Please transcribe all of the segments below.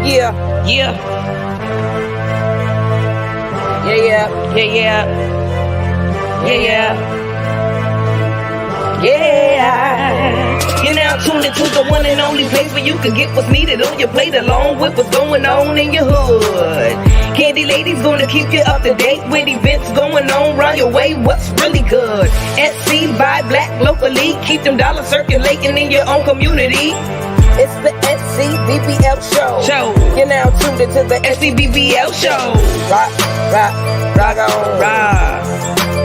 Yeah, yeah. Yeah, yeah, yeah, yeah. Yeah, yeah. Yeah. You're now tuned into the one and only place where you can get what's needed on your plate along with what's going on in your hood. Candy Lady's gonna keep you up to date with events going on round your way. What's really good? SC by Black locally. Keep them dollars circulating in your own community. It's the SCBBL show. You're now tuned into the SCBBL show. Rock, rock, rock on.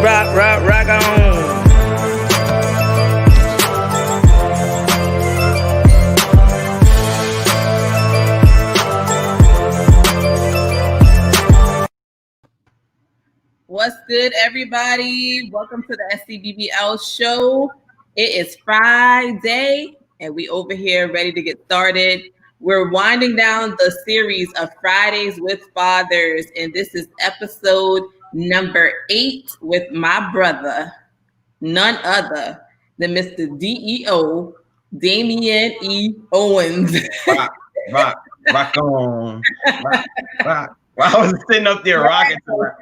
Rock on. What's good, everybody? Welcome to the SCBBL show. It is Friday, and we over here ready to get started. We're winding down the series of Fridays with Fathers, and this is episode number 8 with my brother, none other than Mr. DEO, Damion E. Owens. Rock on. Rock. I was sitting up there rocking to it.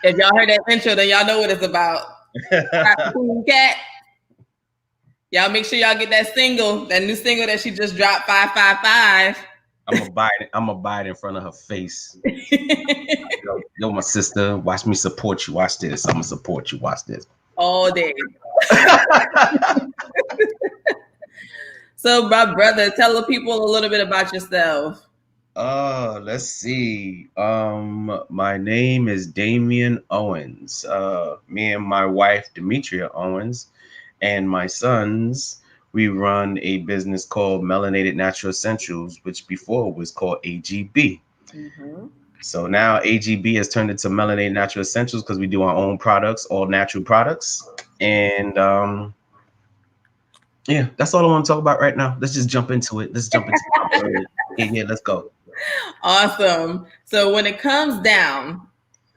If y'all heard that intro, then y'all know what it's about. Cat. Y'all make sure y'all get that new single that she just dropped, 555. I'm gonna buy it in front of her face. yo, my sister, watch me support you. Watch this. I'm gonna support you. Watch this. All day. So, my brother, tell the people a little bit about yourself. Let's see. My name is Damion Owens. Me and my wife, Demetria Owens, and my sons, we run a business called Melanated Natural Essentials, which before was called AGB. Mm-hmm. So now AGB has turned into Melanated Natural Essentials because we do our own products, all natural products. And yeah, that's all I want to talk about right now. Let's just jump into it. Let's let's go. Awesome. So when it comes down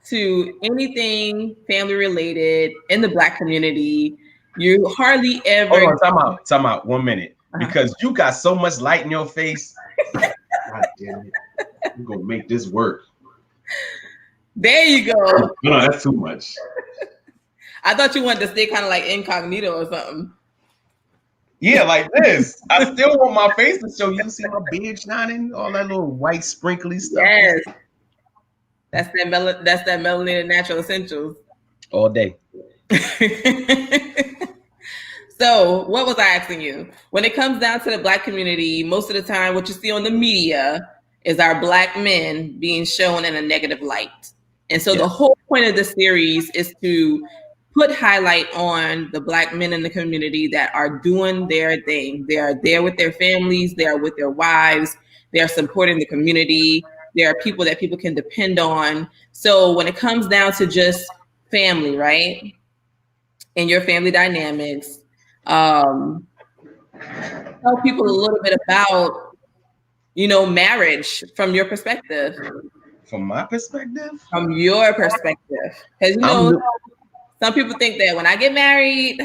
to anything family related in the Black community, you hardly ever. Hold on, time out. 1 minute. Because you got so much light in your face. God damn it. We're going to make this work. There you go. No, that's too much. I thought you wanted to stay kind of like incognito or something. Yeah, like this. I still want my face to show you. See my beard shining, all that little white sprinkly stuff. Yes, that's that Melanated Natural Essentials. All day. So, what was I asking you? When it comes down to the Black community, most of the time, what you see on the media is our Black men being shown in a negative light. And so, The whole point of the series is to put highlight on the Black men in the community that are doing their thing. They are there with their families. They are with their wives. They are supporting the community. There are people that people can depend on. So when it comes down to just family, right? And your family dynamics, tell people a little bit about, marriage from your perspective. From my perspective? From your perspective. Because, some people think that when I get married,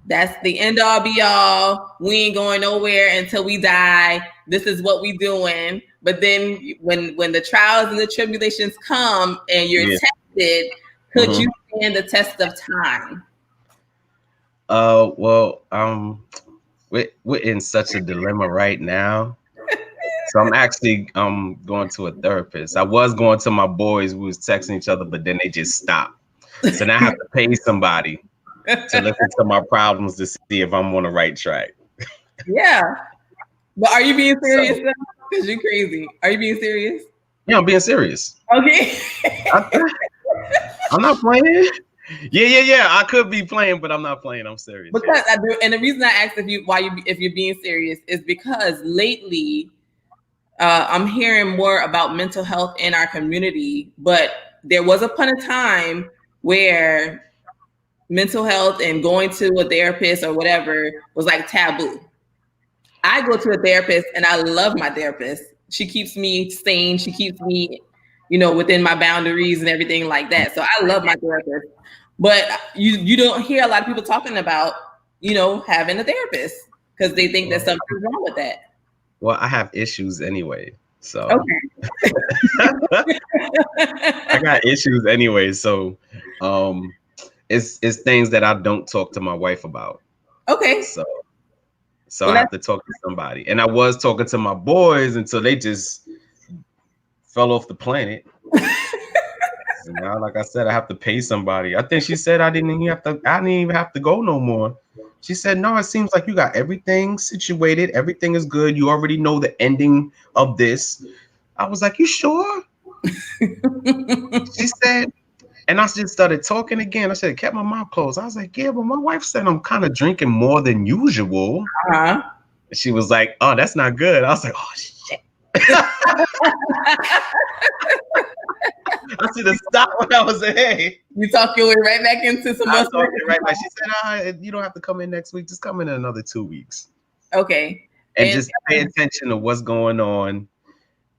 that's the end all be all. We ain't going nowhere until we die. This is what we doing. But then when the trials and the tribulations come and you're tested, could you stand the test of time? We're in such a dilemma right now. So I'm actually going to a therapist. I was going to my boys. We was texting each other, but then they just stopped. So now I have to pay somebody to listen to my problems to see if I'm on the right track. Yeah. But are you being serious though? Because you're crazy. Are you being serious? Yeah, I'm being serious. Okay. I'm not playing. Yeah. I could be playing, but I'm not playing. I'm serious. Because I do, and the reason I asked if you're being serious is because lately I'm hearing more about mental health in our community, but there was upon a time where mental health and going to a therapist or whatever was like taboo. I go to a therapist and I love my therapist. She keeps me sane. She keeps me, within my boundaries and everything like that. So I love my therapist. But you don't hear a lot of people talking about, having a therapist because they think that something's wrong with that. Well, I have issues anyway. So I got issues anyway. So it's things that I don't talk to my wife about. Okay. So I have to talk to somebody. And I was talking to my boys until they just fell off the planet. So now, like I said, I have to pay somebody. I think she said I didn't even have to go no more. She said, no, it seems like you got everything situated. Everything is good. You already know the ending of this. I was like, you sure? She said, and I just started talking again. I said, kept my mouth closed. I was like, yeah, but my wife said I'm kind of drinking more than usual. She was like, oh, that's not good. I was like, oh, shit. I should have stopped when I was ahead. You talk your way right back into some more. Right back. She said, you don't have to come in next week. Just come in another 2 weeks. Okay. And just pay attention to what's going on.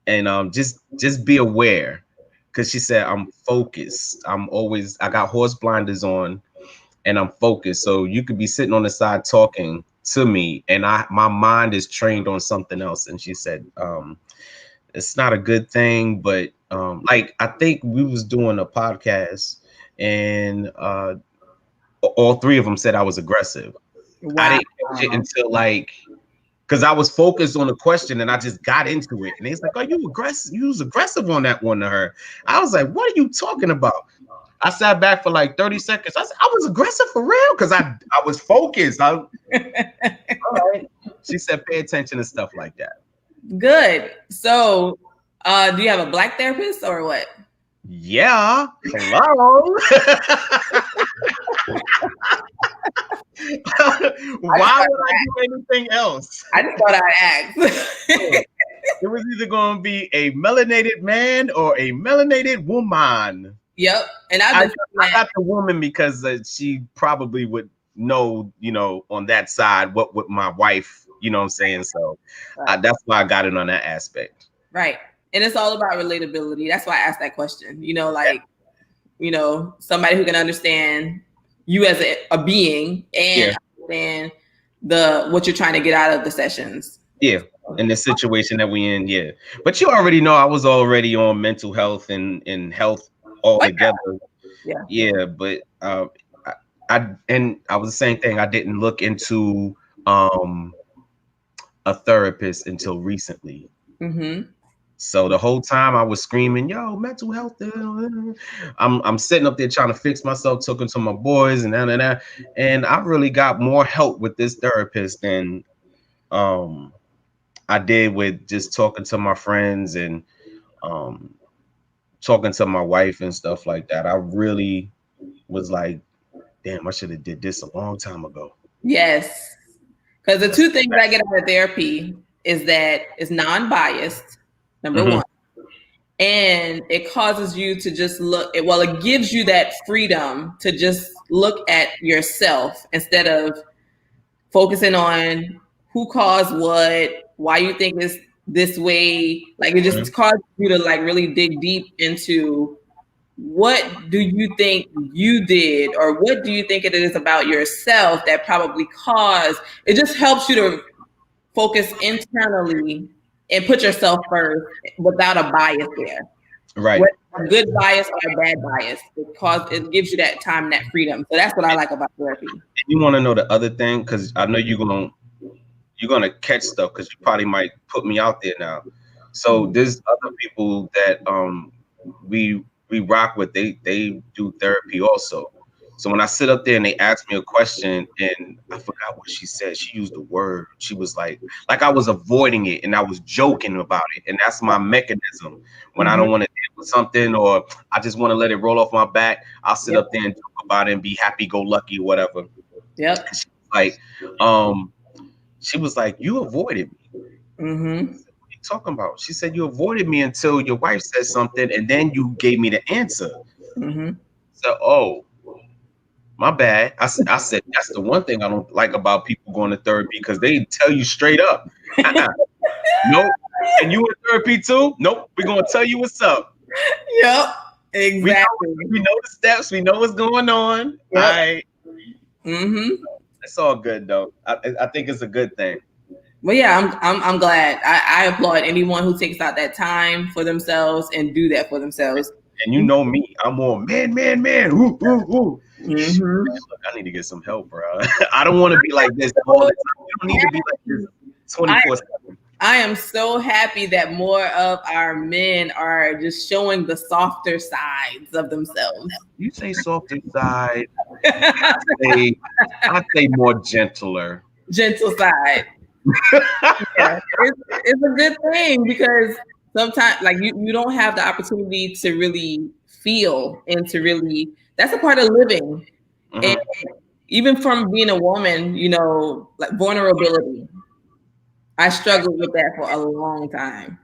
And just be aware. Because she said, I'm focused. I got horse blinders on and I'm focused. So you could be sitting on the side talking to me and my mind is trained on something else. And she said, it's not a good thing, but like I think we was doing a podcast and all three of them said I was aggressive. Wow. I didn't catch it until like, because I was focused on the question and I just got into it. And he's like, oh, you aggressive? You was aggressive on that one to her. I was like, what are you talking about? I sat back for like 30 seconds. I said, I was aggressive for real because I was focused. All right. She said, pay attention to stuff like that. Good. So do you have a Black therapist or what? Yeah. Hello. Why would I do anything else? I just thought I'd ask. It was either going to be a melanated man or a melanated woman. Yep. And I got the woman because she probably would know, on that side, what would my wife, you know what I'm saying? So right. That's why I got it on that aspect. Right. And it's all about relatability. That's why I asked that question. Somebody who can understand you as a being and understand what you're trying to get out of the sessions. Yeah. In the situation that we in. Yeah. But you already know I was already on mental health and health all together. Yeah. Yeah. But I was the same thing. I didn't look into a therapist until recently. Mm-hmm. So the whole time I was screaming, yo, mental health. I'm sitting up there trying to fix myself, talking to my boys and that. And I really got more help with this therapist than I did with just talking to my friends and talking to my wife and stuff like that. I really was like, damn, I should have did this a long time ago. Yes. Because the two things I get out of therapy is that it's non-biased. Number one, and it causes you to just it gives you that freedom to just look at yourself instead of focusing on who caused what, why you think it's this way. Like it just causes you to like really dig deep into what do you think you did or what do you think it is about yourself that probably caused. It just helps you to focus internally and put yourself first without a bias there. Right. Whether a good bias or a bad bias. It gives you that time and that freedom. So that's what I like about therapy. You want to know the other thing? Because I know you're gonna catch stuff because you probably might put me out there now. So there's other people that we rock with, they do therapy also. So when I sit up there and they ask me a question and I forgot what she said, she used a word. She was like I was avoiding it and I was joking about it. And that's my mechanism. When I don't want to deal with something or I just want to let it roll off my back, I'll sit up there and joke about it and be happy-go-lucky or whatever. Yep. She was like, you avoided me. Mm-hmm. What are you talking about? She said, you avoided me until your wife said something and then you gave me the answer. Mm-hmm. So, oh, my bad. I said, that's the one thing I don't like about people going to therapy because they tell you straight up. Nope. And you in therapy too? Nope. We're going to tell you what's up. Yep. Exactly. We know the steps. We know what's going on. Yep. All right. Mm-hmm. It's all good, though. I think it's a good thing. Well, yeah, I'm glad. I applaud anyone who takes out that time for themselves and do that for themselves. And you know me, I'm more man. Woo, woo, woo. Shit, Mm-hmm. man, look, I need to get some help, bro. I don't want to be like this all the time. You don't need to be like this 24/7. I am so happy that more of our men are just showing the softer sides of themselves. You say softer side. I say more gentler. Gentle side. Yeah, it's a good thing because sometimes like you don't have the opportunity to really feel and to really that's a part of living. Mhm. And even from being a woman, you know, like vulnerability. I struggled with that for a long time.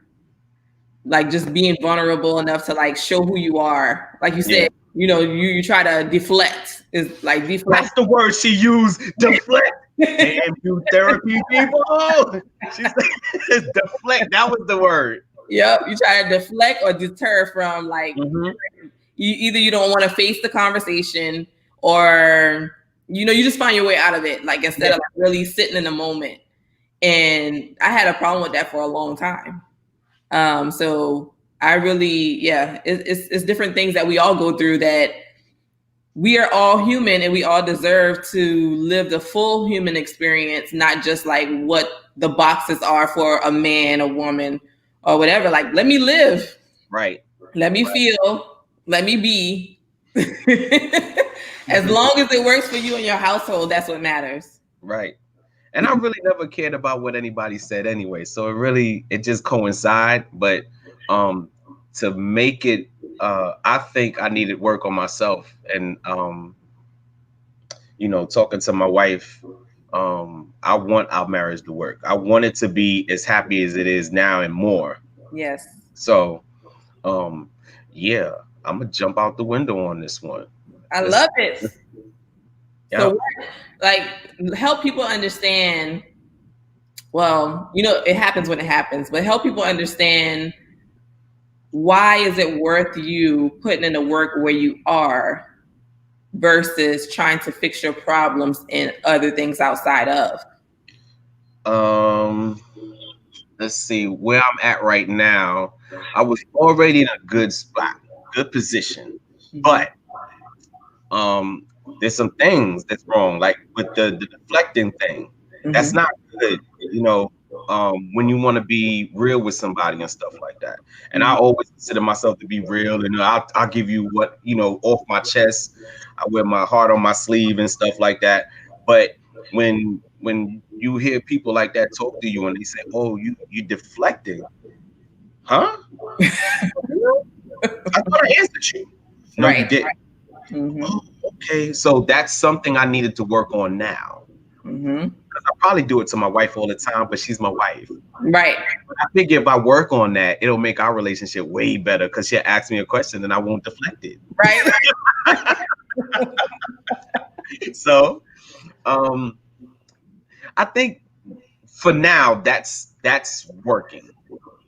Like just being vulnerable enough to like show who you are. Like you said, you know, you try to deflect. Is like deflect. That's the word she used. Deflect. Damn you therapy people. She said deflect. That was the word. Yep. You try to deflect or deter from like you don't want to face the conversation or you know, you just find your way out of it. Like instead of like really sitting in the moment. And I had a problem with that for a long time. So I really, it's different things that we all go through that we are all human and we all deserve to live the full human experience, not just like what the boxes are for a man, a woman, or whatever. Like, let me live. Right. Let me feel. Let me be. As long as it works for you and your household, that's what matters. Right. And I really never cared about what anybody said anyway. So it just coincide. But to make it, I think I needed work on myself. And, you know, talking to my wife, I want our marriage to work. I want it to be as happy as it is now and more. Yes. So, yeah, I'm going to jump out the window on this one. I love it. Yeah. So, like, help people understand. Well, you know, it happens when it happens, but help people understand why is it worth you putting in the work where you are versus trying to fix your problems in other things outside of. Let's see where I'm at right now. I was already in a good spot, good position, but there's some things that's wrong, like with the deflecting thing. That's not good, you know. When you want to be real with somebody and stuff like that, and I always consider myself to be real, and I'll give you what you know off my chest. I wear my heart on my sleeve and stuff like that. But when you hear people like that talk to you and they say, "Oh, you deflecting," huh? I thought I answered you. No, you didn't. Oh, okay, so that's something I needed to work on now. I probably do it to my wife all the time, but she's my wife. Right. I figure if I work on that, it'll make our relationship way better because she'll ask me a question and I won't deflect it. Right. So, I think for now that's working.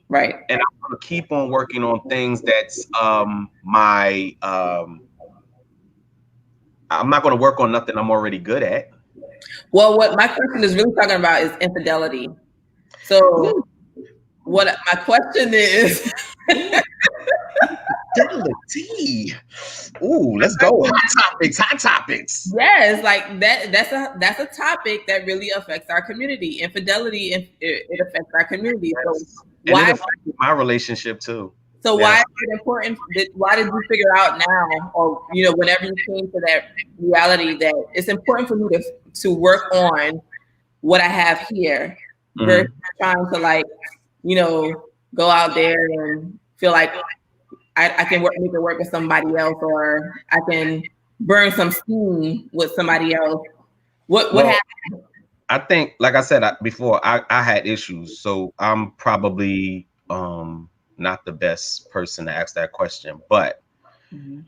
Right. And I'm gonna keep on working on things that's I'm not gonna work on nothing I'm already good at. Well, what my question is really talking about is infidelity. So what my question is Infidelity. Ooh, let's go. Hot topics. Yes, like that's a topic that really affects our community. Infidelity, it affects our community. Yes. So And why it affected my relationship too. So why is it important? Why did you figure out now, or you know, whenever you came to that reality that it's important for me to work on what I have here versus trying to like, you know, go out there and feel like I can make it work with somebody else, or I can burn some steam with somebody else. What happened? I think, like I said before, I had issues, so I'm probably not the best person to ask that question. But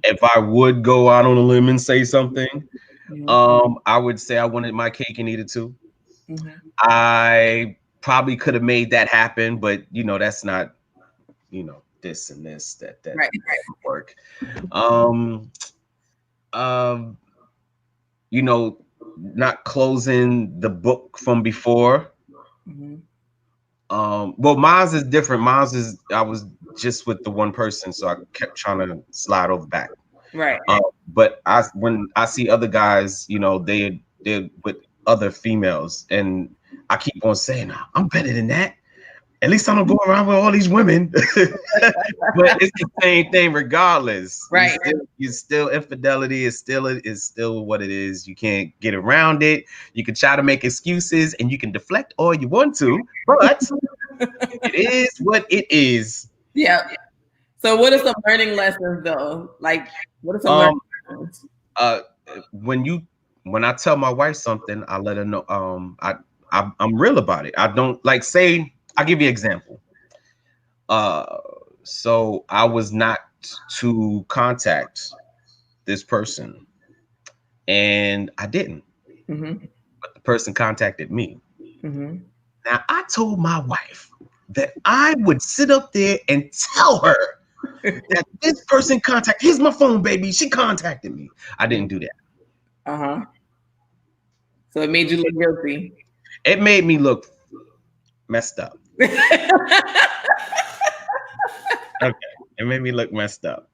if I would go out on a limb and say something, I would say I wanted my cake and eat it too. I probably could have made that happen, but you know, that's not, you know, this and this that right. work. You know, not closing the book from before. Well, mine's is different. Mine's is I was just with the one person, so I kept trying to slide over back. Right. But when I see other guys, you know, they're with other females, and I keep on saying, I'm better than that. At least I don't go around with all these women. But it's the same thing regardless. Right. You still infidelity is still what it is. You can't get around it. You can try to make excuses and you can deflect all you want to, but it is what it is. Yeah. So what are some learning lessons though? Like what are some learning lessons? When I tell my wife something, I let her know I'm real about it. I don't like say I'll give you an example. So I was not to contact this person, and I didn't. Mm-hmm. But the person contacted me. Mm-hmm. Now I told my wife that I would sit up there and tell her that this person here's my phone, baby. She contacted me. I didn't do that. Uh-huh. So it made you look guilty. It made me look messed up. Okay, it made me look messed up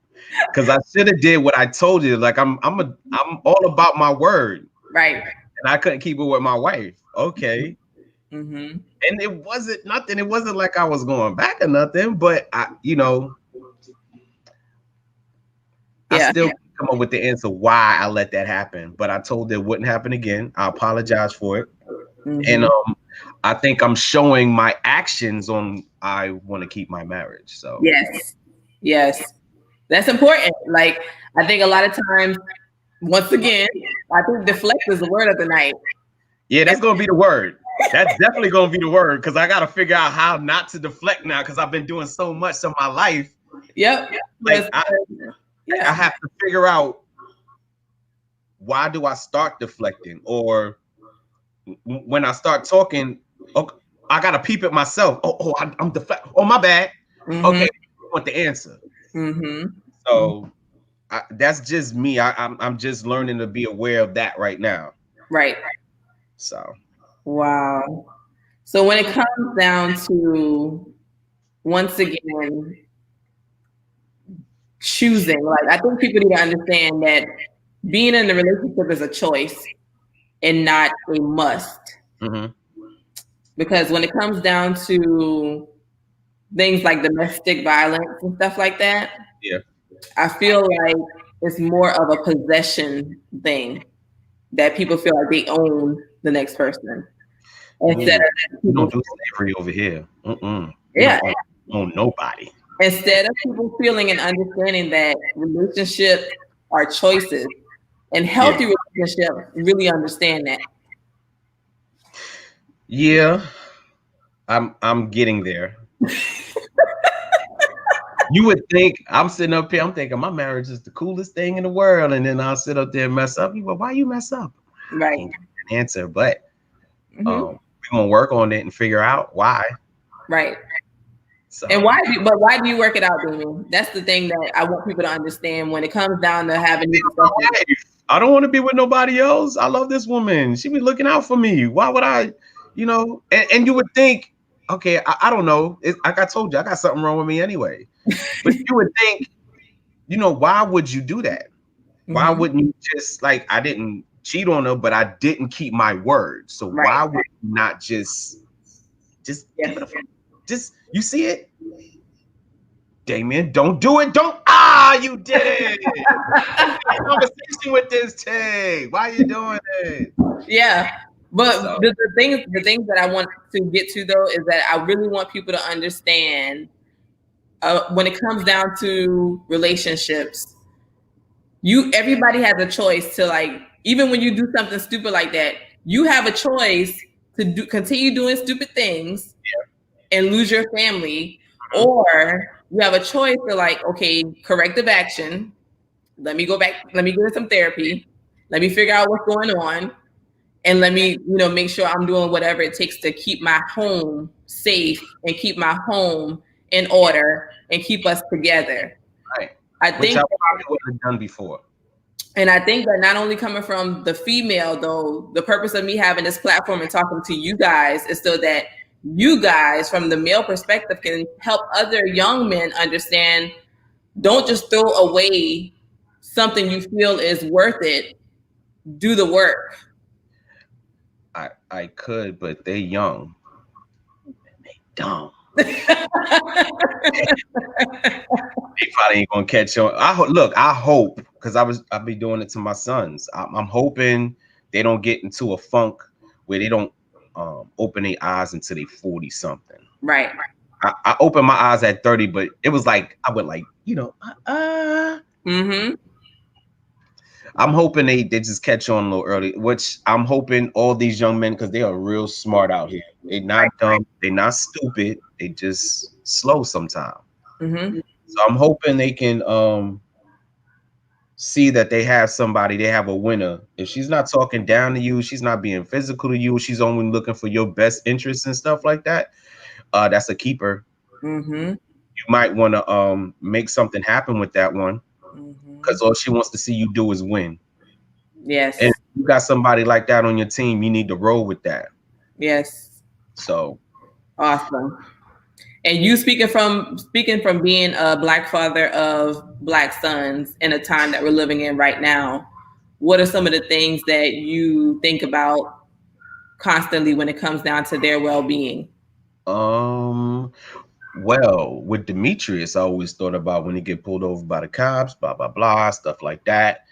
because I should have did what I told you. Like I'm all about my word, right? And I couldn't keep it with my wife. Okay, mm-hmm. And it wasn't nothing. It wasn't like I was going back or nothing. But I still come up with the answer why I let that happen. But I told her it wouldn't happen again. I apologize for it, and I think I'm showing my actions on I want to keep my marriage. So yes, that's important. Like I think a lot of times, once again, I think deflect is the word of the night. Yeah, that's gonna be the word. That's definitely gonna be the word because I gotta figure out how not to deflect now because I've been doing so much of my life. Yep. Like I have to figure out why do I start deflecting, or when I start talking, okay, I gotta peep at myself. I'm deflect. Oh, my bad. Mm-hmm. Okay, I want the answer. Mm-hmm. So that's just me. I'm just learning to be aware of that right now. Right. So. Wow. So when it comes down to, once again, choosing, like I think people need to understand that being in a relationship is a choice and not a must. Mm-hmm. Because when it comes down to things like domestic violence and stuff like that, I feel like it's more of a possession thing that people feel like they own the next person. Instead of people don't do slavery over here. Yeah. We don't own nobody. Instead of people feeling and understanding that relationships are choices and healthy relationships really understand that. Yeah, I'm getting there. You would think I'm sitting up here, I'm thinking my marriage is the coolest thing in the world, and then I'll sit up there and mess up. You go, why you mess up? Right. I can't get an answer, but we're gonna work on it and figure out why. Right. So. And why do you work it out, Damion? That's the thing that I want people to understand when it comes down to having these discussions. I don't want to be with nobody else. I love this woman. She be looking out for me. Why would I, and you would think, okay, I don't know. Like I told you, I got something wrong with me anyway. But you would think, why would you do that? Why wouldn't you just, like, I didn't cheat on her, but I didn't keep my word. So why would you not just give it a just, you see it? Damion, don't do it. You did it. Conversation with this thing. Why are you doing it? Yeah. But so. the things that I want to get to though is that I really want people to understand when it comes down to relationships, everybody has a choice to, like, even when you do something stupid like that, you have a choice to continue doing stupid things and lose your family, or you have a choice to, like, okay, corrective action. Let me go back. Let me get some therapy. Let me figure out what's going on. And let me, make sure I'm doing whatever it takes to keep my home safe and keep my home in order and keep us together. Right. Which I probably would have done before. And I think that not only coming from the female, though, the purpose of me having this platform and talking to you guys is so that you guys, from the male perspective, can help other young men understand, don't just throw away something you feel is worth it. Do the work. I could, but they young. They dumb. They probably ain't gonna catch on. I hope, because I'll be doing it to my sons. I'm hoping they don't get into a funk where they don't open their eyes until they 40 something. Right. I opened my eyes at 30, but it was like I went like, Mm-hmm. I'm hoping they just catch on a little early, which I'm hoping all these young men, because they are real smart out here. They're not dumb, they're not stupid, they just slow sometimes. Mm-hmm. So I'm hoping they can see that they have somebody, they have a winner. If she's not talking down to you, she's not being physical to you, she's only looking for your best interests and stuff like that. That's a keeper. Mm-hmm. You might want to make something happen with that one, because all she wants to see you do is win. Yes. And if you got somebody like that on your team, you need to roll with that. Yes. So awesome. And you speaking from being a Black father of Black sons in a time that we're living in right now, what are some of the things that you think about constantly when it comes down to their well-being? Well, with Demetrius, I always thought about when he get pulled over by the cops, blah blah blah, stuff like that.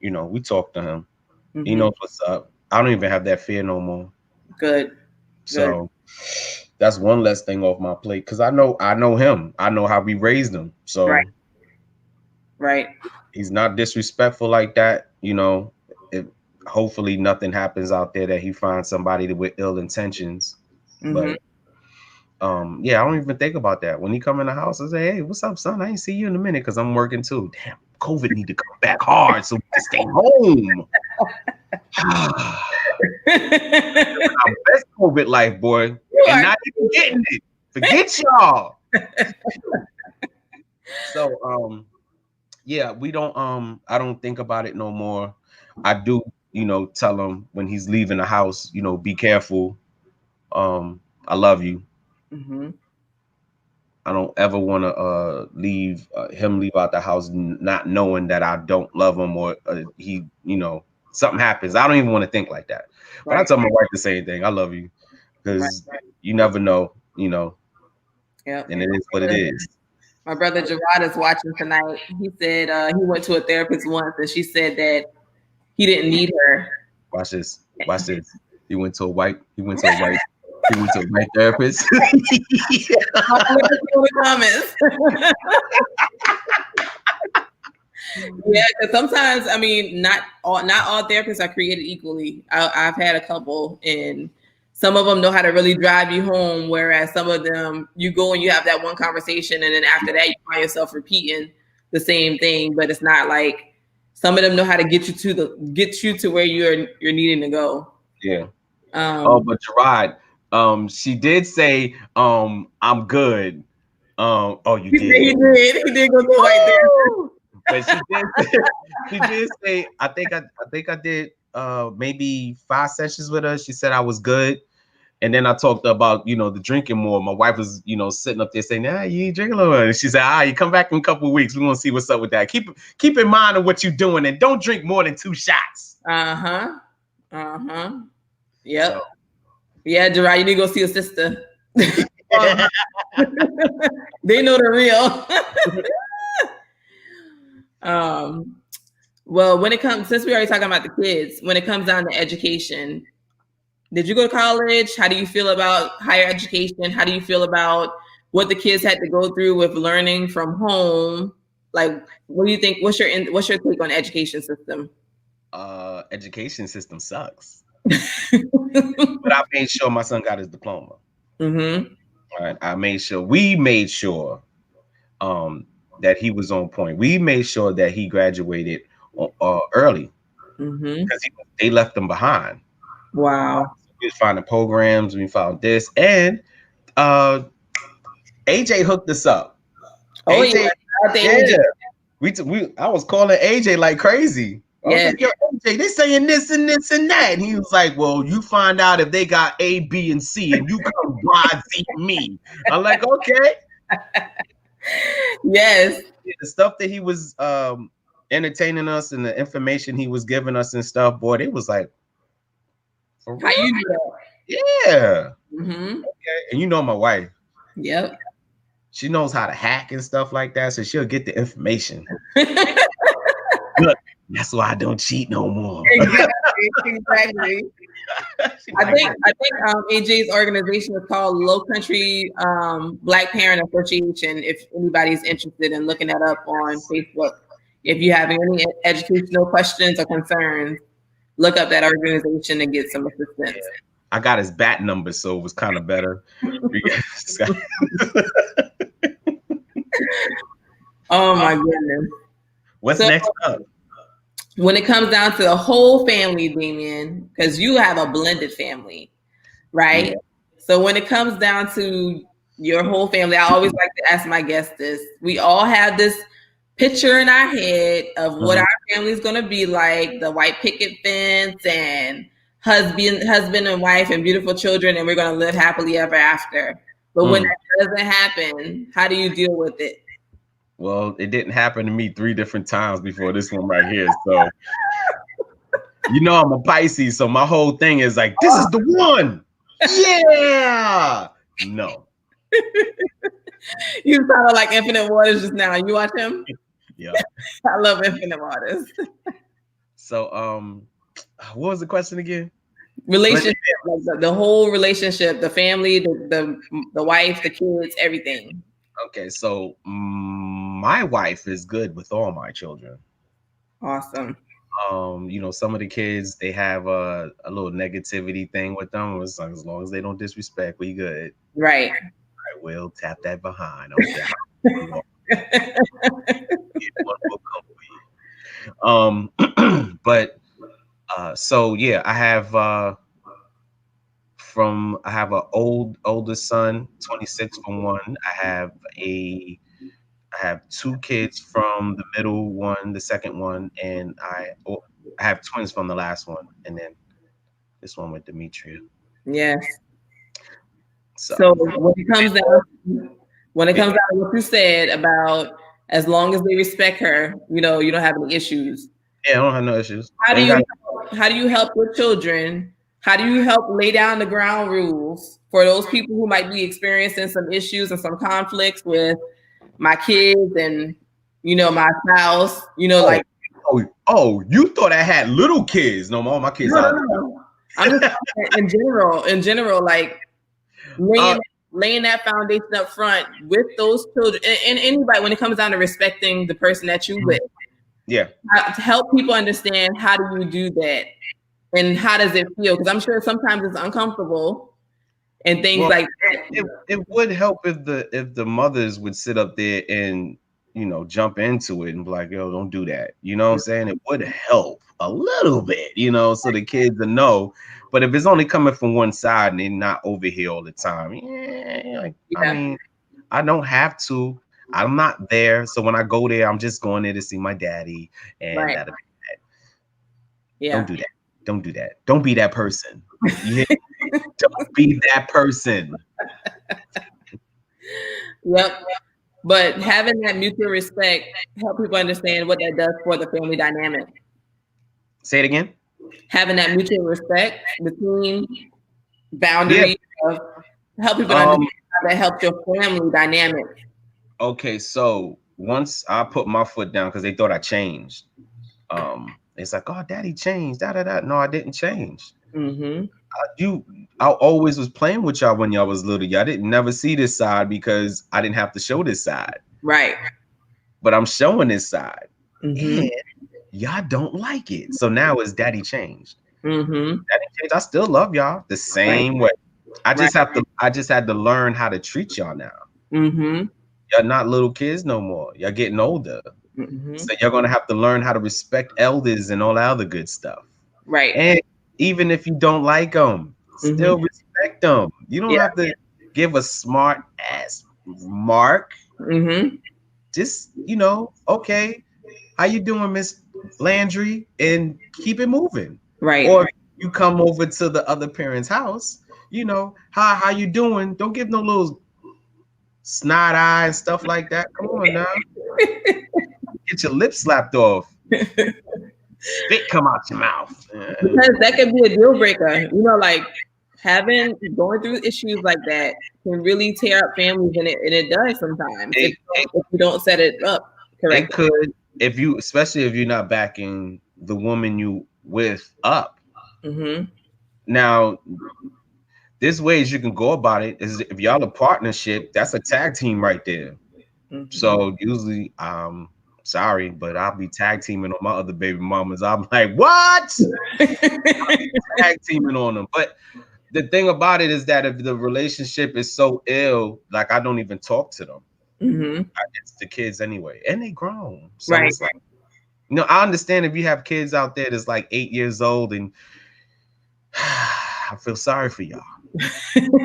You know, we talk to him. Mm-hmm. He knows what's up. I don't even have that fear no more. Good. So that's one less thing off my plate, because I know him. I know how we raised him. So right. He's not disrespectful like that. You know, hopefully nothing happens out there that he finds somebody with ill intentions. Mm-hmm. But yeah, I don't even think about that. When he come in the house, I say, hey, what's up, son? I ain't see you in a minute because I'm working too. Damn, COVID need to come back hard so we can stay home. Our best COVID life, boy. And not even getting it. Forget y'all. So yeah, we don't I don't think about it no more. I do, tell him when he's leaving the house, be careful. I love you. Mm-hmm. I don't ever want to leave out the house not knowing that I don't love him, or he, something happens. I don't even want to think like that. But I tell my wife the same thing. I love you, because you never know, Yep. And it is what it is. My brother Gerard is watching tonight. He said he went to a therapist once, and she said that he didn't need her. Watch this. He went to a white therapist. Yeah, because sometimes, I mean, not all therapists are created equally. I've had a couple, and some of them know how to really drive you home, whereas some of them, you go and you have that one conversation, and then after that, you find yourself repeating the same thing. But it's not like, some of them know how to get you to where you're needing to go. Yeah. But Gerard, she did say, I'm good. You did. He did go to right there. But she did say, I think I did maybe 5 sessions with her. She said I was good. And then I talked about, the drinking more. My wife was, sitting up there saying, you ain't drinking a little. And she said, you come back in a couple of weeks. We're going to see what's up with that. Keep in mind of what you're doing, and don't drink more than 2 shots. Yep. So. Yeah, Gerard, you need to go see your sister. They know the real. Well, when it comes, since we already talking about the kids, when it comes down to education, did you go to college? How do you feel about higher education? How do you feel about what the kids had to go through with learning from home? Like, what do you think? What's your take on the education system? Education system sucks. But I made sure my son got his diploma. Mm-hmm. All right, we made sure that he was on point. We made sure that he graduated early, because they left him behind. Wow. We was finding programs. We found this, and AJ hooked us up. Oh, AJ, yeah. I was calling AJ like crazy. I was like, yo, AJ, they saying this and this and that. And he was like, well, you find out if they got A, B, and C, and you come Y, Z, me. I'm like, okay. Yes. Yeah, the stuff that he was entertaining us and the information he was giving us and stuff, boy, it was like, for How real? you do that? Yeah. Mm-hmm. Okay. And you know my wife. Yep. She knows how to hack and stuff like that, so she'll get the information. Look, that's why I don't cheat no more. Exactly. I think AJ's organization is called Low Country Black Parent Association. If anybody's interested in looking that up on Facebook, if you have any educational questions or concerns, look up that organization and get some assistance. Yeah. I got his bat number, so it was kind of better. Oh my goodness. What's next up? When it comes down to the whole family, Damion, because you have a blended family, right? Yeah. So when it comes down to your whole family, I always like to ask my guests this. We all have this picture in our head of what our family is going to be like, the white picket fence and husband and wife and beautiful children, and we're going to live happily ever after. But when that doesn't happen, how do you deal with it? Well, it didn't happen to me 3 different times before this one right here. So, you know, I'm a Pisces, so my whole thing is like, this is the one. Yeah. No. You sounded like Infinite Waters just now. You watch him? Yeah. I love Infinite Waters. So, what was the question again? Relationship, like the whole relationship, the family, the wife, the kids, everything. Okay, so my wife is good with all my children. Awesome. You know, some of the kids, they have a little negativity thing with them. It's like, as long as they don't disrespect, we good. Right. I will tap that behind. But so yeah, I have an older son, 26 from one. I have 2 kids from the middle one, the second one, and I have twins from the last one, and then this one with Demetria. Yes. So when it comes down to what you said about as long as they respect her, you know, you don't have any issues. Yeah, I don't have no issues. How do you help your children? How do you help lay down the ground rules for those people who might be experiencing some issues and some conflicts with my kids and, you know, my spouse, you know, like. Oh, you thought I had little kids. No, all my kids are. No. I'm just in general, like laying that foundation up front with those children and anybody when it comes down to respecting the person that you with. Yeah. To help people understand, how do you do that? And how does it feel? Because I'm sure sometimes it's uncomfortable and things like that. It would help if the mothers would sit up there and, you know, jump into it and be like, yo, don't do that. You know what I'm saying? It would help a little bit, you know, so the kids will know. But if it's only coming from one side and they're not over here all the time, I mean, I don't have to. I'm not there. So when I go there, I'm just going there to see my daddy. And that'll be that. Yeah. Don't do that. Don't do that. Don't be that person. Yeah. Don't be that person. Yep. But having that mutual respect help people understand what that does for the family dynamic. Say it again. Having that mutual respect between boundaries help people understand how that helps your family dynamic. Okay, so once I put my foot down because they thought I changed. It's like, oh, daddy changed. No, I didn't change. Mm-hmm. I always was playing with y'all when y'all was little. Y'all didn't never see this side because I didn't have to show this side. Right. But I'm showing this side. Mm-hmm. And y'all don't like it. So now it's daddy changed. Mm-hmm. Daddy changed. I still love y'all the same way. I just had to learn how to treat y'all now. Mm-hmm. Y'all not little kids no more. Y'all getting older. Mm-hmm. So you're gonna have to learn how to respect elders and all that other good stuff. Right. And even if you don't like them, still respect them. You don't have to give a smart ass mark. Mm-hmm. Just, you know, okay. How you doing, Miss Landry, and keep it moving. Right. Or you come over to the other parent's house, you know, how you doing? Don't give no little snot eye and stuff like that. Come on now. Get your lips slapped off. Spit come out your mouth. Because that could be a deal breaker. You know, like going through issues like that can really tear up families, and it does sometimes if you don't set it up correctly. It could, especially if you're not backing the woman you with up. Mm-hmm. Now, there's ways you can go about it. Is if y'all a partnership, that's a tag team right there. Mm-hmm. So usually, sorry, but I'll be tag teaming on my other baby mamas. I'm like, what? Tag teaming on them. But the thing about it is that if the relationship is so ill, like I don't even talk to them. Mm-hmm. It's the kids anyway, and they grown. So right. It's like, you know, I understand if you have kids out there that's like 8 years old, and I feel sorry for y'all. I feel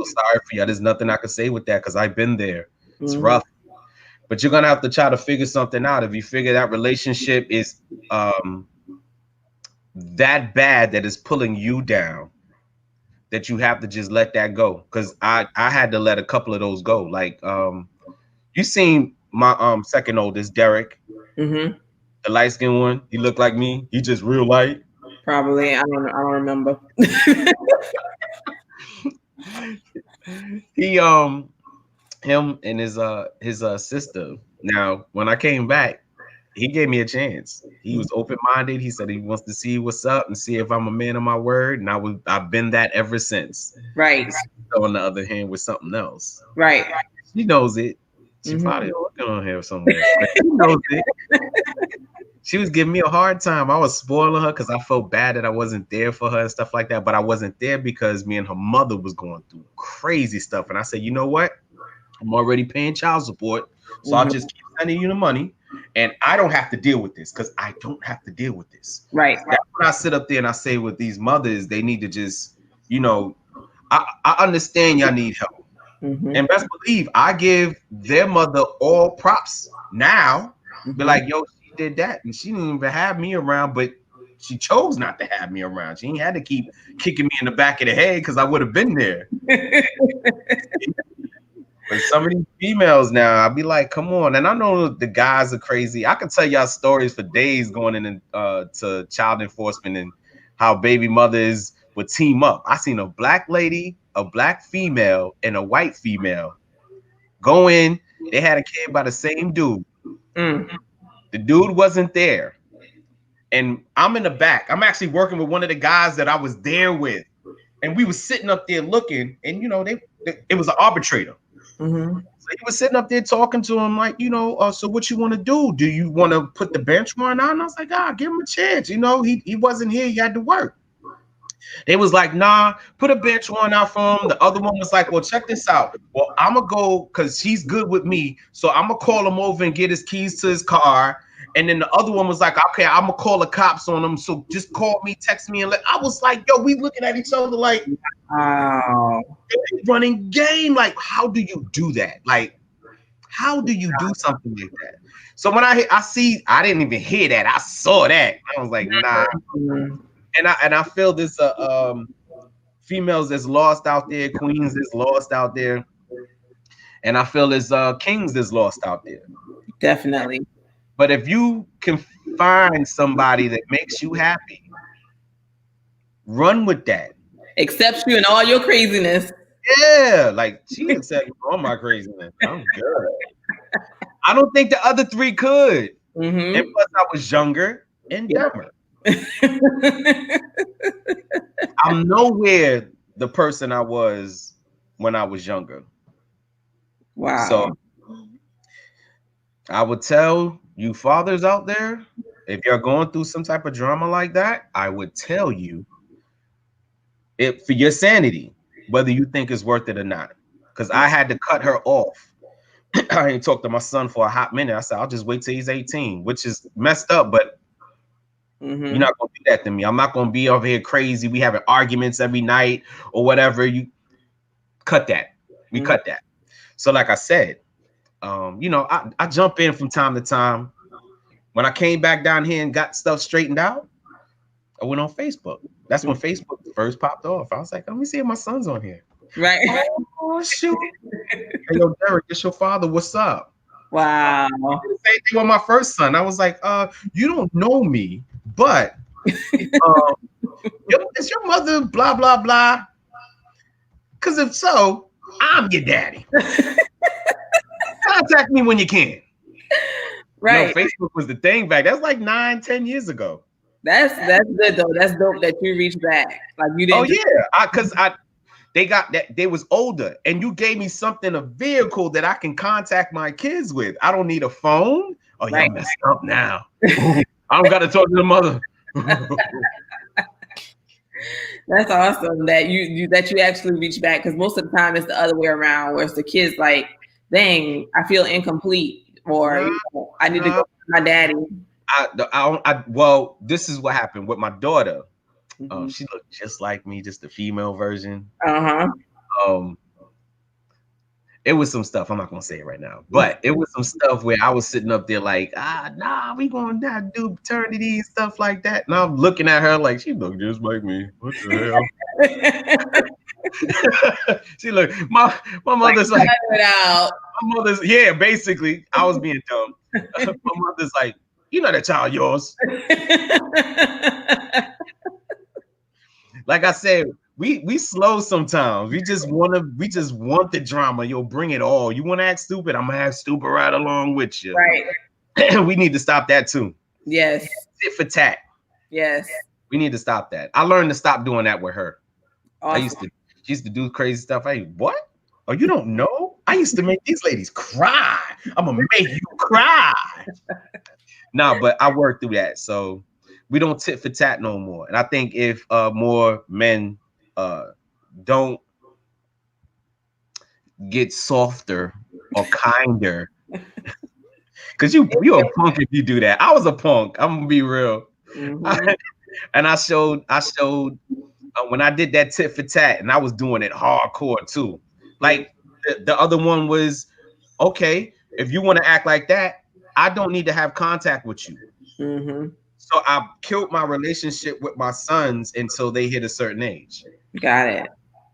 sorry for y'all. There's nothing I can say with that because I've been there. It's rough. But you're gonna have to try to figure something out. If you figure that relationship is that bad that it's pulling you down, that you have to just let that go. Because I had to let a couple of those go. Like you seen my second oldest, Derek, the light skinned one. He looked like me. He just real light. Probably. I don't remember. He him and his sister. Now, when I came back, he gave me a chance. He was open-minded. He said he wants to see what's up and see if I'm a man of my word. And I've been that ever since. Right. So on the other hand, with something else. Right. She knows it. She probably working on here somewhere. She knows it. She was giving me a hard time. I was spoiling her because I felt bad that I wasn't there for her and stuff like that. But I wasn't there because me and her mother was going through crazy stuff. And I said, you know what? I'm already paying child support. So I'll just keep sending you the money. And I don't have to deal with this because I don't have to deal with this. Right. That's when I sit up there and I say with these mothers, they need to just, you know, I understand y'all need help. And best believe I give their mother all props now. Be like, yo, she did that. And she didn't even have me around, but she chose not to have me around. She ain't had to keep kicking me in the back of the head because I would have been there. But some of these females now, I'll be like, come on. And I know the guys are crazy. I can tell y'all stories for days going in to child enforcement and how baby mothers would team up. I seen a black lady, a black female, and a white female go in. They had a kid by the same dude. The dude wasn't there. And I'm in the back. I'm actually working with one of the guys that I was there with. And we was sitting up there looking, and, you know, it was an arbitrator. So he was sitting up there talking to him like, you know, so what you want to do? Do you want to put the bench warrant on? And I was like, give him a chance. You know, he wasn't here. He had to work. They was like, nah, put a bench warrant out for him. The other one was like, well, check this out. Well, I'm going to go because he's good with me. So I'm going to call him over and get his keys to his car. And then the other one was like, okay, I'm going to call the cops on him. So just call me, text me. And I was like, yo, we looking at each other like, wow, running game. Like, how do you do that? Like, how do you do something like that? So when I didn't even hear that. I saw that. I was like, nah. And I feel this females that's lost out there, queens that's lost out there. And I feel there's kings that's lost out there. Definitely. But if you can find somebody that makes you happy, run with that. Accepts you in all your craziness. Yeah, like she accepts all my craziness. I'm good. I don't think the other three could. And plus, I was younger and dumber. I'm nowhere the person I was when I was younger. Wow. So I would tell you fathers out there, if you're going through some type of drama like that, I would tell you it for your sanity, whether you think it's worth it or not. Because I had to cut her off. I ain't talked to my son for a hot minute. I said, I'll just wait till he's 18, which is messed up, but you're not going to do that to me. I'm not going to be over here crazy. We having arguments every night or whatever. You cut that. We cut that. So like I said, you know, I jump in from time to time, When I came back down here and got stuff straightened out, I went on Facebook. That's when Facebook first popped off. I was like, let me see if my son's on here. Right. Oh shoot. Hey, yo, Derek, it's your father. What's up? Wow. The same thing with my first son. I was like, you don't know me, but is your mother blah blah blah? Because if so, I'm your daddy. Contact me when you can. Right. No, Facebook was the thing back. That's like 9-10 years ago. That's good though. That's dope that you reached back. Like you didn't. Oh yeah, because they got that. They was older, and you gave me something, a vehicle that I can contact my kids with. I don't need a phone. Oh, Right. y'all messed up now. I don't got to talk to the mother. That's awesome that you actually reach back, because most of the time it's the other way around, where it's the kids like, dang, I feel incomplete, or I need to go to my daddy. Well, this is what happened with my daughter. Mm-hmm. She looked just like me, just the female version. It was some stuff, I'm not gonna say it right now, but it was some stuff where I was sitting up there like, nah, we gonna do paternity and stuff like that. And I'm looking at her like, she looked just like me. What the hell? She looked, my mother's like, my mother's, yeah, basically, I was being dumb. My mother's like, you know that child yours. Like I said, we slow sometimes. We just want the drama. Yo, bring it all. You want to act stupid? I'm gonna act stupid right along with you. Right. We need to stop that too. Yes. Tit for tat. Yes. We need to stop that. I learned to stop doing that with her. Awesome. She used to do crazy stuff. What? Oh, you don't know? I used to make these ladies cry. I'm gonna make you cry. No, but I worked through that. So we don't tit for tat no more. And I think if more men don't get softer or kinder, because you're a punk if you do that. I was a punk. I'm gonna be real. Mm-hmm. And I showed when I did that tit for tat, and I was doing it hardcore too. Like the other one was, okay, if you want to act like that, I don't need to have contact with you. Mm-hmm. So I killed my relationship with my sons until they hit a certain age. Got it.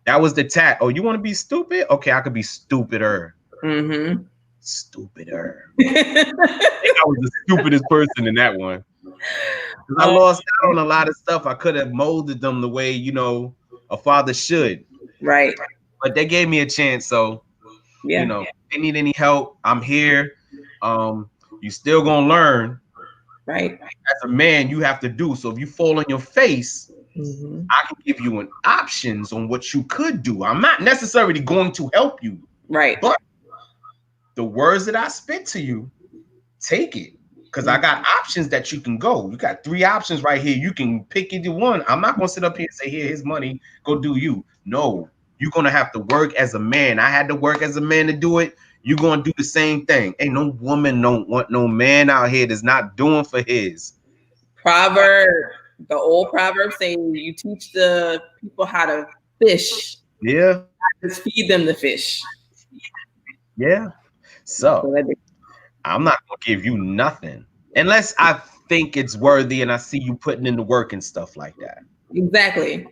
That was the tat. Oh, you want to be stupid? Okay, I could be stupider. Mm-hmm. Stupider. I think I was the stupidest person in that one. I lost out on a lot of stuff. I could have molded them the way, a father should. Right. But they gave me a chance. So, if they need any help, I'm here. You still gonna learn. Right. As a man, you have to do. So if you fall on your face, mm-hmm. I can give you options on what you could do. I'm not necessarily going to help you. Right. But the words that I spit to you, take it. Because I got options that you can go. You got 3 options right here. You can pick either one. I'm not going to sit up here and say, here, here's money. Go do you. No, you're going to have to work as a man. I had to work as a man to do it. You're going to do the same thing. Ain't no woman don't want no man out here that's not doing for his. The old proverb saying you teach the people how to fish. Yeah. Just feed them the fish. Yeah. So I'm not going to give you nothing unless I think it's worthy and I see you putting in the work and stuff like that. Exactly.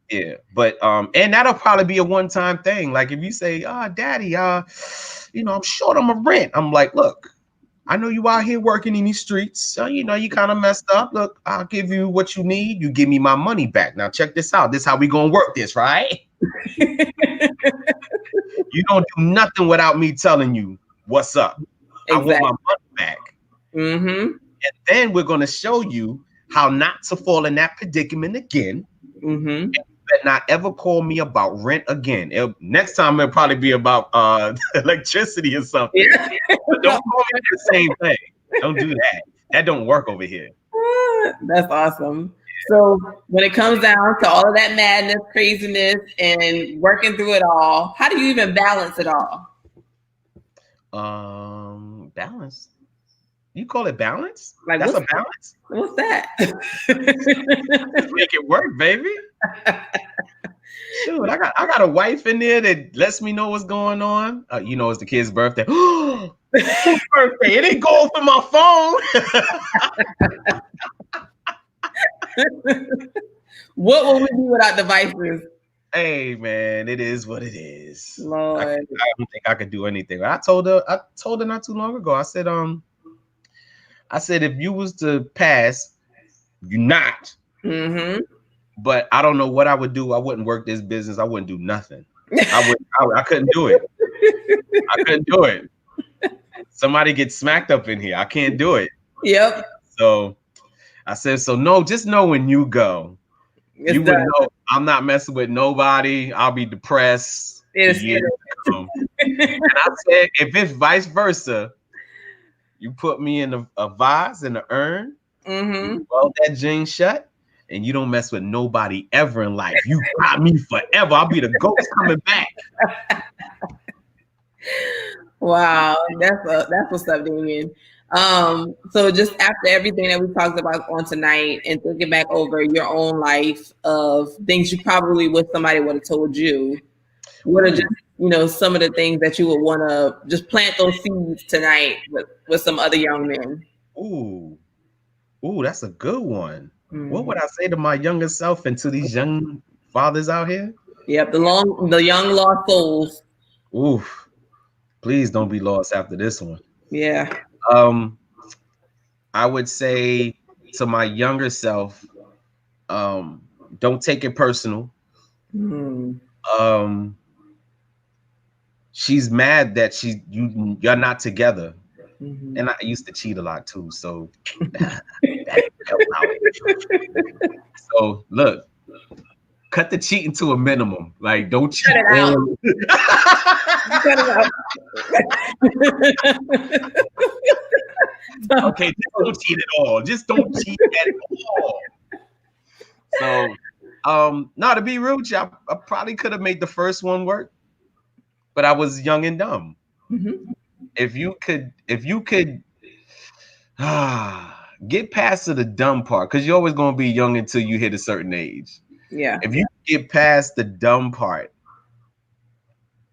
Yeah. But, and that'll probably be a one-time thing. Like if you say, daddy, I'm short on my rent. I'm like, look, I know you out here working in these streets. So, you kind of messed up. Look, I'll give you what you need. You give me my money back. Now, check this out. This is how we going to work this, right? You don't do nothing without me telling you what's up. Exactly. I want my money back. Mm-hmm. And then we're going to show you how not to fall in that predicament again. Mm-hmm. But not ever call me about rent again. Next time it'll probably be about electricity or something. Yeah. But don't call me the same thing. Don't do that. That don't work over here. That's awesome. So when it comes down to all of that madness, craziness, and working through it all, how do you even balance it all? Balance. You call it balance? Like that's a balance? What's that? Just make it work, baby. Shoot, I got a wife in there that lets me know what's going on. You know, it's the kid's birthday. Whose birthday? It ain't going for my phone. What will we do without devices? Hey man, it is what it is. Lord. I don't think I could do anything. I told her not too long ago. I said if you was to pass, you not. Mm-hmm. But I don't know what I would do. I wouldn't work this business. I wouldn't do nothing. I couldn't do it. I couldn't do it. Somebody gets smacked up in here. I can't do it. Yep. So I said, so no, just know when you go, you would know I'm not messing with nobody. I'll be depressed. And I said, if it's vice versa, you put me in a vase in an urn, you weld that jean shut, and you don't mess with nobody ever in life. You got me forever. I'll be the ghost coming back. Wow, that's what's up, Damion. So just after everything that we talked about on tonight and thinking back over your own life of things you probably wish somebody would have told you, what are just some of the things that you would want to just plant those seeds tonight with some other young men? Ooh, that's a good one. What would I say to my younger self and to these young fathers out here? Yep, the young lost souls. Oof. Please don't be lost after this one. Yeah. I would say to my younger self, don't take it personal. She's mad that you're not together. And I used to cheat a lot too, so that helped out. So look, cut the cheating to a minimum. Like, don't cheat. Cut it out. Okay, just don't cheat at all. Just don't cheat at all. So, no, to be real with you, I probably could have made the first one work, but I was young and dumb. If you could get past to the dumb part, because you're always going to be young until you hit a certain age. Yeah. If you get past the dumb part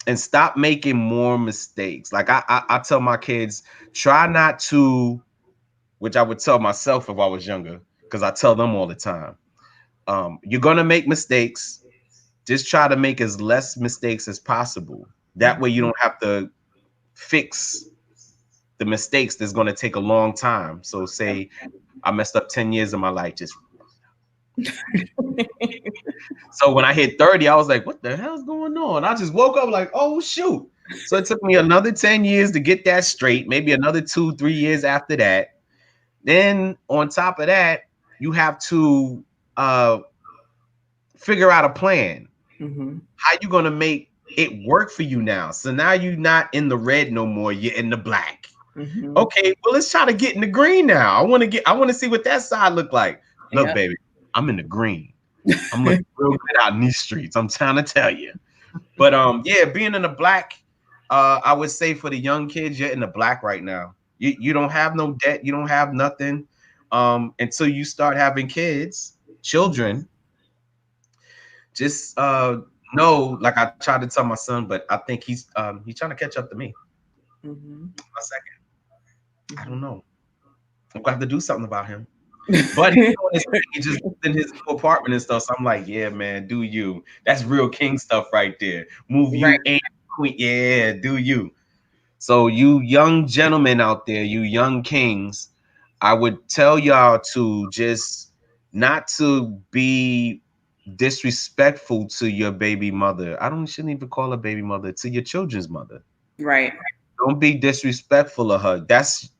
and stop making more mistakes, like I tell my kids, try not to, which I would tell myself if I was younger, because I tell them all the time, you're going to make mistakes. Just try to make as less mistakes as possible. That way you don't have to fix the mistakes that's going to take a long time. So say I messed up 10 years of my life, just so when I hit 30, I was like, what the hell's going on? I just woke up like, oh shoot. So it took me another 10 years to get that straight, maybe another 2-3 years after that. Then on top of that, you have to figure out a plan. How you gonna make it work for you now? So now you're not in the red no more, you're in the black. Okay, well, let's try to get in the green now. I want to see what that side look like. Look, baby, I'm in the green. I'm looking real good out in these streets. I'm trying to tell you. But yeah, being in the black, I would say for the young kids, you're in the black right now. You don't have no debt. You don't have nothing until you start having children. Just know, like I tried to tell my son, but I think he's trying to catch up to me. A second. I don't know. I'm gonna have to do something about him. But he's just in his apartment and stuff. So I'm like, yeah, man, do you? That's real king stuff right there. Move you and queen. Yeah, do you? So you young gentlemen out there, you young kings, I would tell y'all to just not to be disrespectful to your baby mother. Shouldn't even call her baby mother, to your children's mother. Right. Don't be disrespectful of her. That's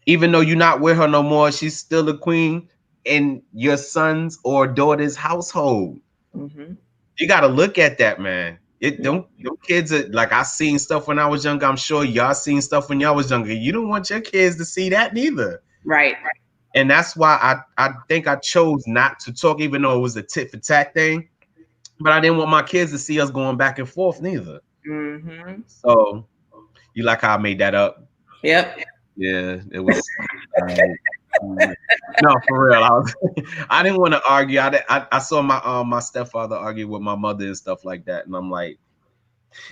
even though you're not with her no more, she's still a queen in your son's or daughter's household. You got to look at that, man. Don't kids are like, I seen stuff when I was younger. I'm sure y'all seen stuff when y'all was younger. You don't want your kids to see that neither. Right. And that's why I think I chose not to talk, even though it was a tit for tat thing. But I didn't want my kids to see us going back and forth neither. So you like how I made that up? Yep. Yeah, it was. No, for real. I didn't want to argue. I saw my stepfather argue with my mother and stuff like that, and I'm like,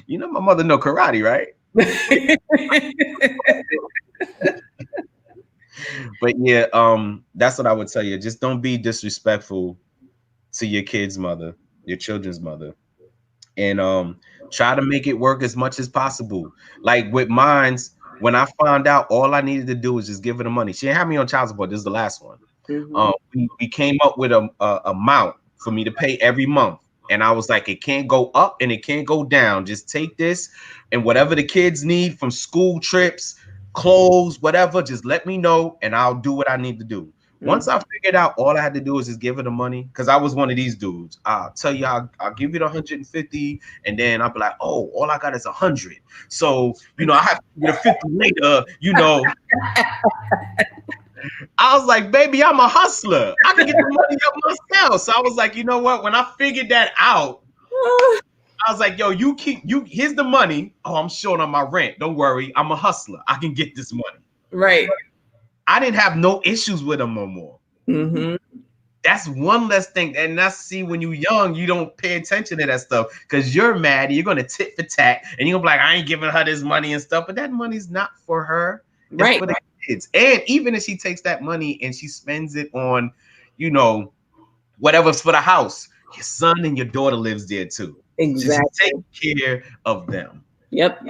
my mother know karate, right? But yeah, that's what I would tell you. Just don't be disrespectful to your kid's mother, your children's mother, and try to make it work as much as possible. Like with mine's, when I found out, all I needed to do was just give her the money. She didn't have me on child support. This is the last one. We came up with a amount for me to pay every month, and I was like, it can't go up and it can't go down. Just take this, and whatever the kids need from school trips, clothes, whatever, just let me know, and I'll do what I need to do. Once I figured out, all I had to do was just give her the money, because I was one of these dudes. I'll tell you, I'll give you the 150, and then I'll be like, oh, all I got is 100. So, I have to get a 50 later, I was like, baby, I'm a hustler. I can get the money up myself. So I was like, you know what? When I figured that out, I was like, yo, here's the money. Oh, I'm short on my rent. Don't worry. I'm a hustler. I can get this money. Right. I didn't have no issues with them no more. Mm-hmm. That's one less thing. And when you're young, you don't pay attention to that stuff because you're mad. You're going to tit for tat. And you're going to be like, I ain't giving her this money and stuff. But that money's not for her. It's right. for the kids. And even if she takes that money and she spends it on, whatever's for the house, your son and your daughter lives there too. Exactly. Just take care of them. Yep.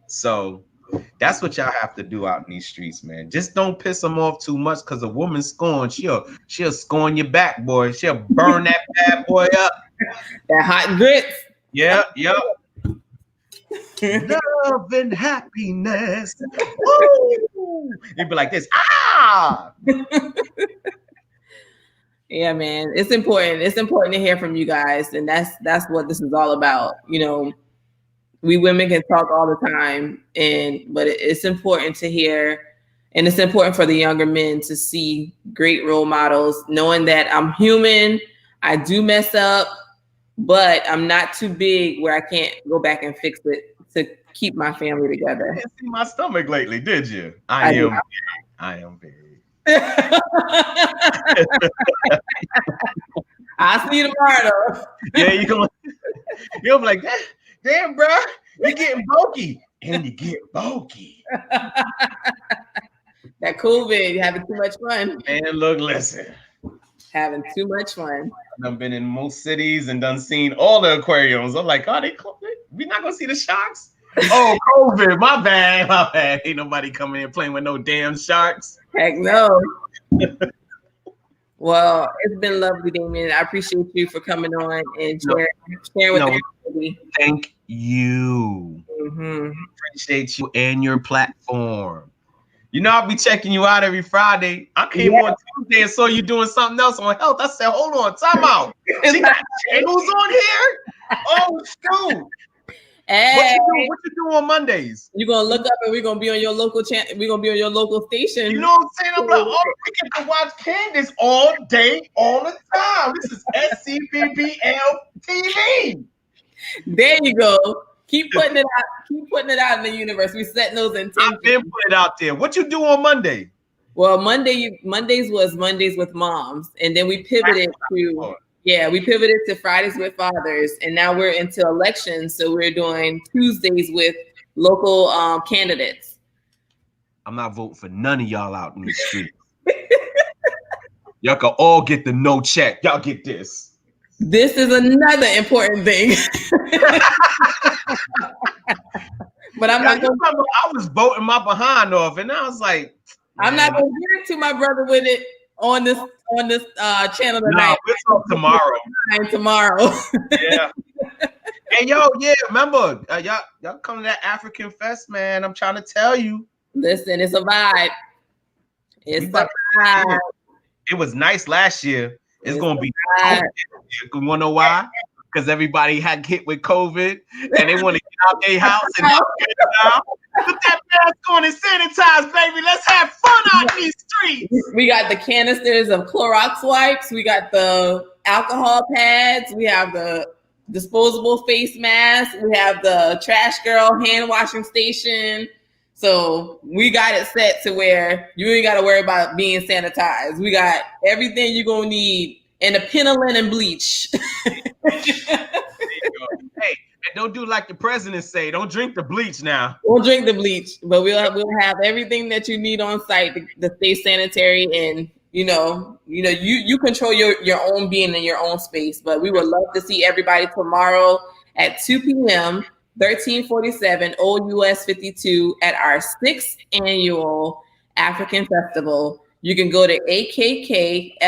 So that's what y'all have to do out in these streets, man. Just don't piss them off too much, because a woman scorn, she'll scorn your back, boy. She'll burn that bad boy up. That hot grits. Yeah. Love and happiness. Woo! It'd be like this. Ah! Yeah, man. It's important. It's important to hear from you guys. And that's what this is all about. We women can talk all the time, but it's important to hear, and it's important for the younger men to see great role models, knowing that I'm human, I do mess up, but I'm not too big where I can't go back and fix it to keep my family together. You didn't see my stomach lately, did you? I am big. I'll see you tomorrow. Yeah, you'll be like, damn, bro, you're getting bulky. And you get bulky. That COVID, you're having too much fun. Man, look, listen. Having too much fun. I've been in most cities and done seen all the aquariums. I'm like, oh, we not gonna see the sharks? Oh, COVID, my bad. Ain't nobody coming in playing with no damn sharks. Heck no. Well, it's been lovely, Damion. I appreciate you for coming on and sharing with everybody. Thank you. Mm-hmm. Appreciate you and your platform. I'll be checking you out every Friday. I came on Tuesday and saw you doing something else on health. I said, hold on, time out. She got channels on here? Oh, shoot. Hey. What you do on Mondays? You're gonna look up and we're gonna be on your local channel. We're gonna be on your local station. You know what I'm saying? I'm like, oh, we get to watch Candace all day, all the time. This is SCBBL TV. There you go. Keep putting it out. Keep putting it out in the universe. We setting those intentions. I've been putting it out there. What you do on Monday? Well, Mondays was Mondays with Moms, and then we pivoted to Fridays with Fathers, and now we're into elections, so we're doing Tuesdays with local candidates. I'm not voting for none of y'all out in the street. Y'all can all get the no check. Y'all get this. This is another important thing. But I'm not gonna. I was voting my behind off, and I was like, I'm not gonna get into my brother with it on this channel tonight. No, we'll talk tomorrow. Yeah. Hey, yo, remember, y'all come to that African Fest, man. I'm trying to tell you. Listen, it's a vibe. It's a vibe. It was nice last year. It's gonna be. You wanna know why? Because everybody had hit with COVID and they want to get out their house and put that mask on and sanitize, baby. Let's have fun out in these streets. We got the canisters of Clorox wipes. We got the alcohol pads. We have the disposable face mask. We have the trash girl hand washing station. So we got it set to where you ain't got to worry about being sanitized. We got everything you're going to need and a penolin and bleach. Hey, and don't do like the president say. Don't drink the bleach now. We'll drink the bleach, but we'll have everything that you need on site to stay sanitary, and you control your own being in your own space. But we would love to see everybody tomorrow at 2 p.m. 1347 OUS 52 at our 6th annual African Festival. You can go to akkfests.org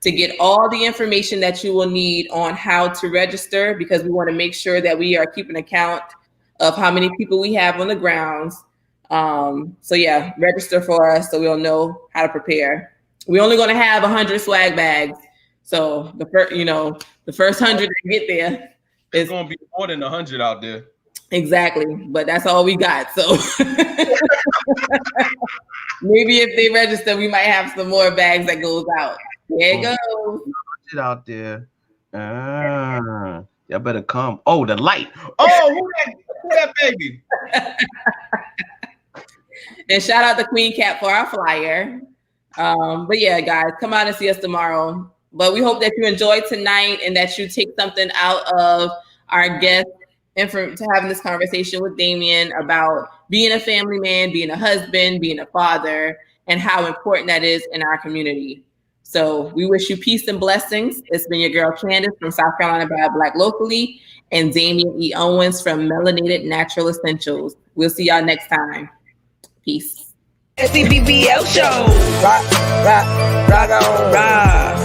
to get all the information that you will need on how to register, because we want to make sure that we are keeping account of how many people we have on the grounds. So yeah, register for us so we'll know how to prepare. We're only going to have 100 swag bags. So the first 100 to get there. It's going to be more than 100 out there. Exactly. But that's all we got. So maybe if they register, we might have some more bags that goes out. There you go. Out there. Y'all better come. Oh, the light. Oh, who that baby? And shout out to Queen Cat for our flyer. But yeah, guys, come out and see us tomorrow. But we hope that you enjoyed tonight and that you take something out of our guest to having this conversation with Damion about being a family man, being a husband, being a father, and how important that is in our community. So we wish you peace and blessings. It's been your girl Candace from South Carolina by Black Locally, and Damion E. Owens from Melanated Natural Essentials. We'll see y'all next time. Peace. SCBBL show. Rock on, rock.